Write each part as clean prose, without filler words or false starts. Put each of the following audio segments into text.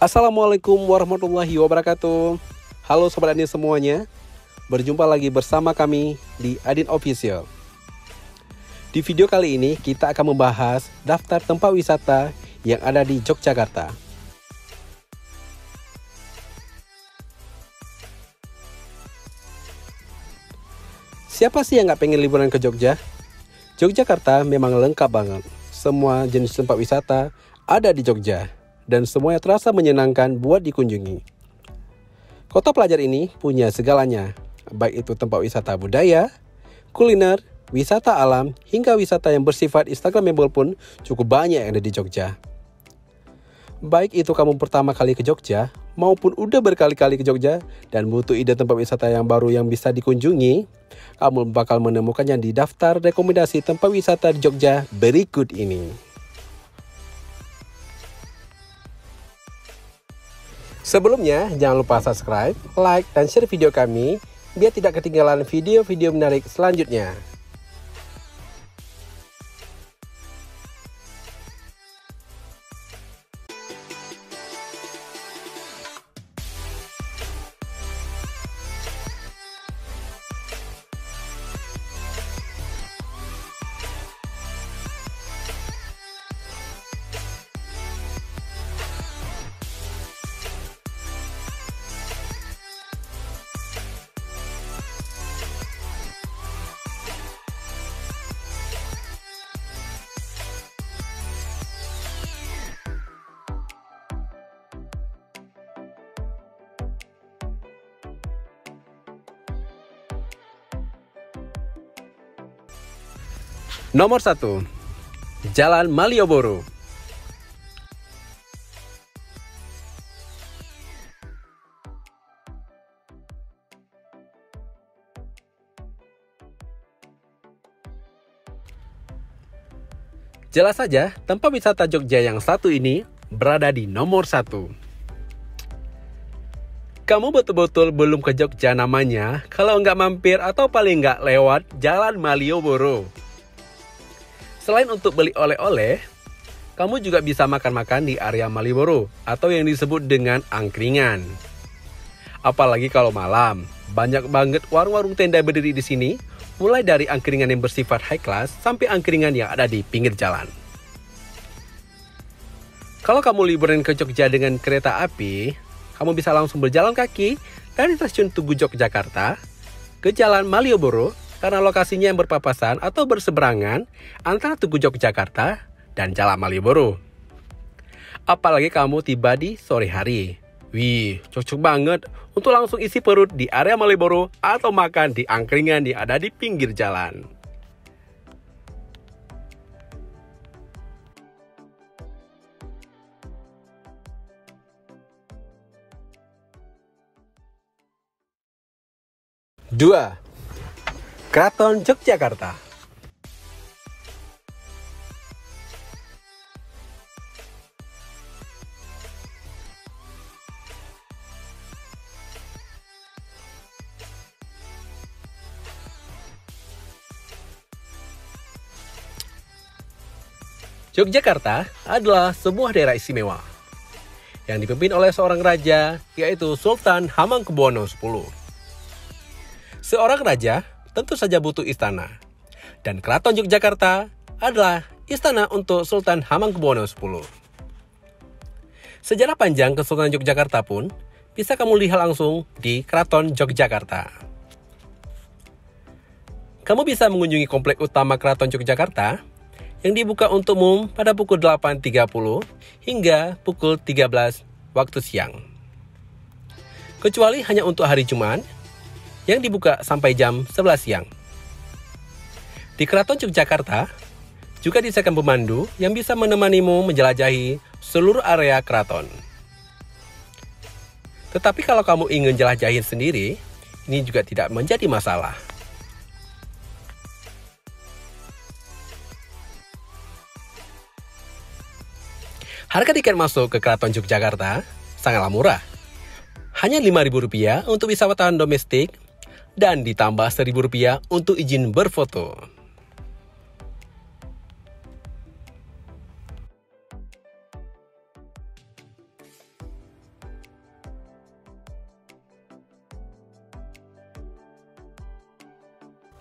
Assalamualaikum warahmatullahi wabarakatuh. Halo Sobat Adin semuanya. Berjumpa lagi bersama kami di Adin Official. Di video kali ini kita akan membahas daftar tempat wisata yang ada di Yogyakarta. Siapa sih yang nggak pengen liburan ke Jogja? Yogyakarta memang lengkap banget. Semua jenis tempat wisata ada di Jogja dan semuanya terasa menyenangkan buat dikunjungi. Kota pelajar ini punya segalanya, baik itu tempat wisata budaya, kuliner, wisata alam, hingga wisata yang bersifat Instagramable pun cukup banyak yang ada di Jogja. Baik itu kamu pertama kali ke Jogja, maupun udah berkali-kali ke Jogja dan butuh ide tempat wisata yang baru yang bisa dikunjungi, kamu bakal menemukannya di daftar rekomendasi tempat wisata di Jogja berikut ini. Sebelumnya, jangan lupa subscribe, like, dan share video kami biar tidak ketinggalan video-video menarik selanjutnya. Nomor 1. Jalan Malioboro. Jelas saja, tempat wisata Jogja yang satu ini berada di nomor 1. Kamu betul-betul belum ke Jogja namanya kalau nggak mampir atau paling nggak lewat Jalan Malioboro. Selain untuk beli oleh-oleh, kamu juga bisa makan-makan di area Malioboro atau yang disebut dengan angkringan. Apalagi kalau malam, banyak banget warung-warung tenda berdiri di sini, mulai dari angkringan yang bersifat high class sampai angkringan yang ada di pinggir jalan. Kalau kamu liburan ke Jogja dengan kereta api, kamu bisa langsung berjalan kaki dari stasiun Tugu Yogyakarta ke Jalan Malioboro karena lokasinya yang berpapasan atau berseberangan antara Tugu Yogyakarta dan Jalan Malioboro. Apalagi kamu tiba di sore hari. Wih, cocok banget untuk langsung isi perut di area Malioboro atau makan di angkringan yang ada di pinggir jalan. Dua. Keraton Yogyakarta. Yogyakarta adalah sebuah daerah istimewa yang dipimpin oleh seorang raja, yaitu Sultan Hamengkubuwono X. Seorang raja tentu saja butuh istana, dan Keraton Yogyakarta adalah istana untuk Sultan Hamengkubuwono X. Sejarah panjang Kesultanan Yogyakarta pun bisa kamu lihat langsung di Keraton Yogyakarta. Kamu bisa mengunjungi komplek utama Keraton Yogyakarta yang dibuka untuk umum pada pukul 8.30 hingga pukul 13 waktu siang. Kecuali hanya untuk hari Jumat yang dibuka sampai jam 11 siang. Di Keraton Yogyakarta juga disediakan pemandu yang bisa menemanimu menjelajahi seluruh area keraton. Tetapi kalau kamu ingin jelajahin sendiri, ini juga tidak menjadi masalah. Harga tiket masuk ke Keraton Yogyakarta sangatlah murah. Hanya Rp5.000 untuk wisatawan domestik dan ditambah Rp1.000 untuk izin berfoto.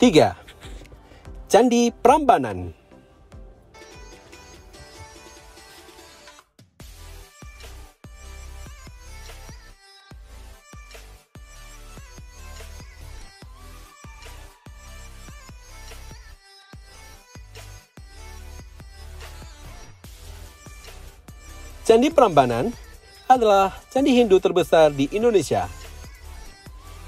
3. Candi Prambanan. Candi Prambanan adalah candi Hindu terbesar di Indonesia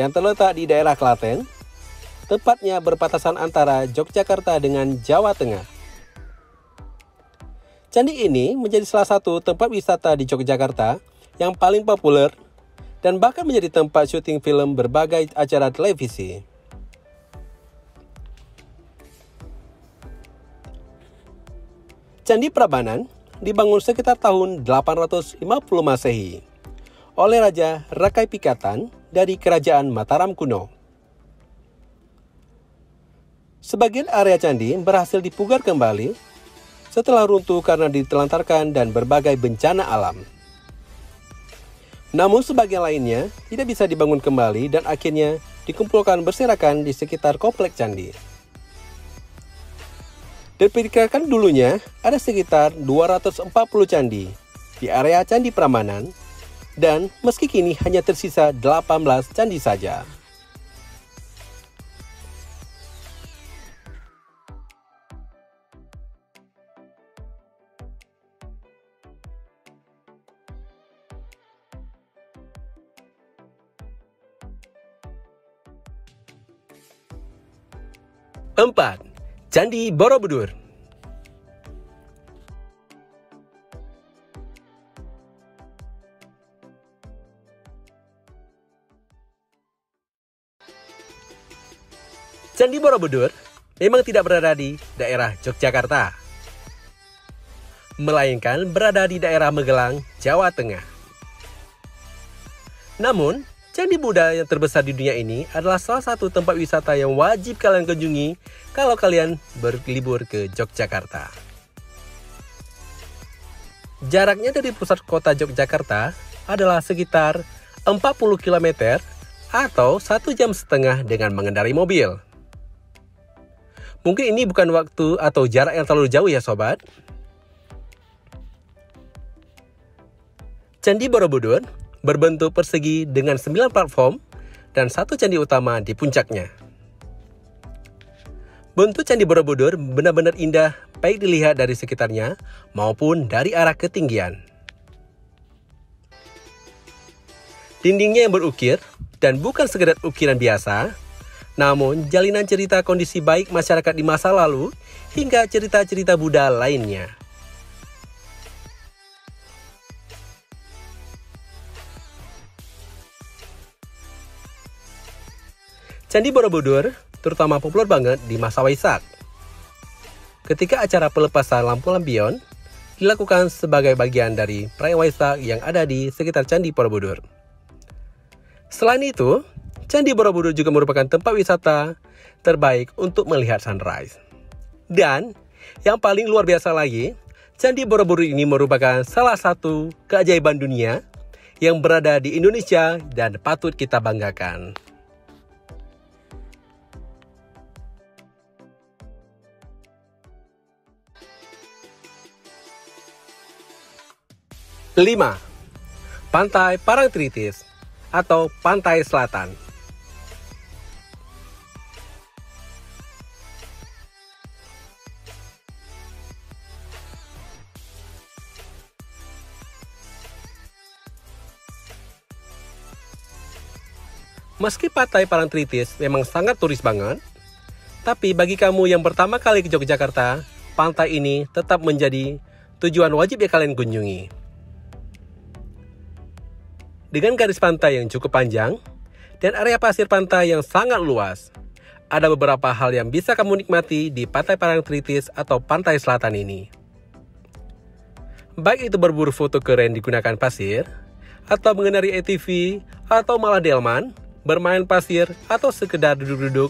yang terletak di daerah Klaten, tepatnya berbatasan antara Yogyakarta dengan Jawa Tengah. Candi ini menjadi salah satu tempat wisata di Yogyakarta yang paling populer dan bahkan menjadi tempat syuting film berbagai acara televisi. Candi Prambanan dibangun sekitar tahun 850 Masehi oleh Raja Rakai Pikatan dari Kerajaan Mataram kuno. Sebagian area candi berhasil dipugar kembali setelah runtuh karena ditelantarkan dan berbagai bencana alam. Namun sebagian lainnya tidak bisa dibangun kembali dan akhirnya dikumpulkan berserakan di sekitar kompleks candi. Diperkirakan dulunya ada sekitar 240 candi di area Candi Prambanan dan meski kini hanya tersisa 18 candi saja. Empat, Candi Borobudur. Candi Borobudur memang tidak berada di daerah Yogyakarta, melainkan berada di daerah Magelang, Jawa Tengah. Namun, Candi Buddha yang terbesar di dunia ini adalah salah satu tempat wisata yang wajib kalian kunjungi kalau kalian berlibur ke Yogyakarta. Jaraknya dari pusat kota Yogyakarta adalah sekitar 40 km atau 1,5 jam dengan mengendarai mobil. Mungkin ini bukan waktu atau jarak yang terlalu jauh ya sobat. Candi Borobudur berbentuk persegi dengan 9 platform dan 1 candi utama di puncaknya. Bentuk Candi Borobudur benar-benar indah baik dilihat dari sekitarnya maupun dari arah ketinggian. Dindingnya yang berukir dan bukan sekedar ukiran biasa, namun jalinan cerita kondisi baik masyarakat di masa lalu hingga cerita-cerita Buddha lainnya. Candi Borobudur terutama populer banget di masa Waisak, ketika acara pelepasan lampu lampion dilakukan sebagai bagian dari perayaan Waisak yang ada di sekitar Candi Borobudur. Selain itu, Candi Borobudur juga merupakan tempat wisata terbaik untuk melihat sunrise. Dan yang paling luar biasa lagi, Candi Borobudur ini merupakan salah satu keajaiban dunia yang berada di Indonesia dan patut kita banggakan. Lima, Pantai Parangtritis atau Pantai Selatan. Meski Pantai Parangtritis memang sangat turis banget, tapi bagi kamu yang pertama kali ke Yogyakarta, pantai ini tetap menjadi tujuan wajib yang kalian kunjungi. Dengan garis pantai yang cukup panjang dan area pasir pantai yang sangat luas, ada beberapa hal yang bisa kamu nikmati di Pantai Parangtritis atau Pantai Selatan ini. Baik itu berburu foto keren digunakan pasir, atau mengendarai ATV, atau malah delman, bermain pasir, atau sekedar duduk-duduk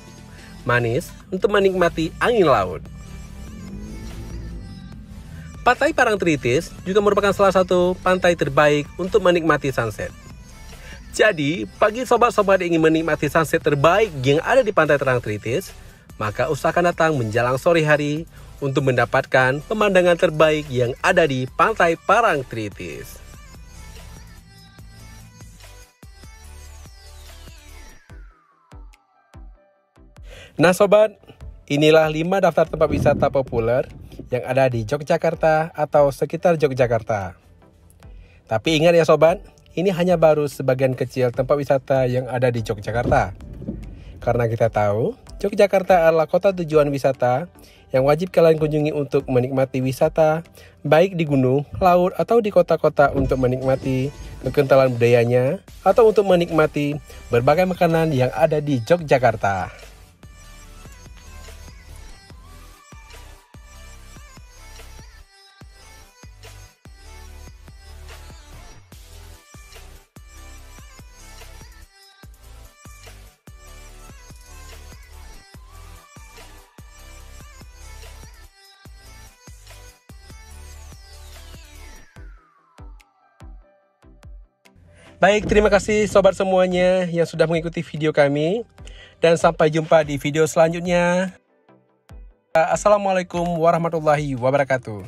manis untuk menikmati angin laut. Pantai Parangtritis juga merupakan salah satu pantai terbaik untuk menikmati sunset. Jadi, bagi sobat-sobat yang ingin menikmati sunset terbaik yang ada di Pantai Parangtritis, maka usahakan datang menjelang sore hari untuk mendapatkan pemandangan terbaik yang ada di Pantai Parangtritis. Nah sobat, inilah 5 daftar tempat wisata populer yang ada di Yogyakarta atau sekitar Yogyakarta. Tapi ingat ya sobat, ini hanya baru sebagian kecil tempat wisata yang ada di Yogyakarta. Karena kita tahu, Yogyakarta adalah kota tujuan wisata yang wajib kalian kunjungi untuk menikmati wisata, baik di gunung, laut, atau di kota-kota untuk menikmati kekentalan budayanya, atau untuk menikmati berbagai makanan yang ada di Yogyakarta. Baik, terima kasih sobat semuanya yang sudah mengikuti video kami. Dan sampai jumpa di video selanjutnya. Assalamualaikum warahmatullahi wabarakatuh.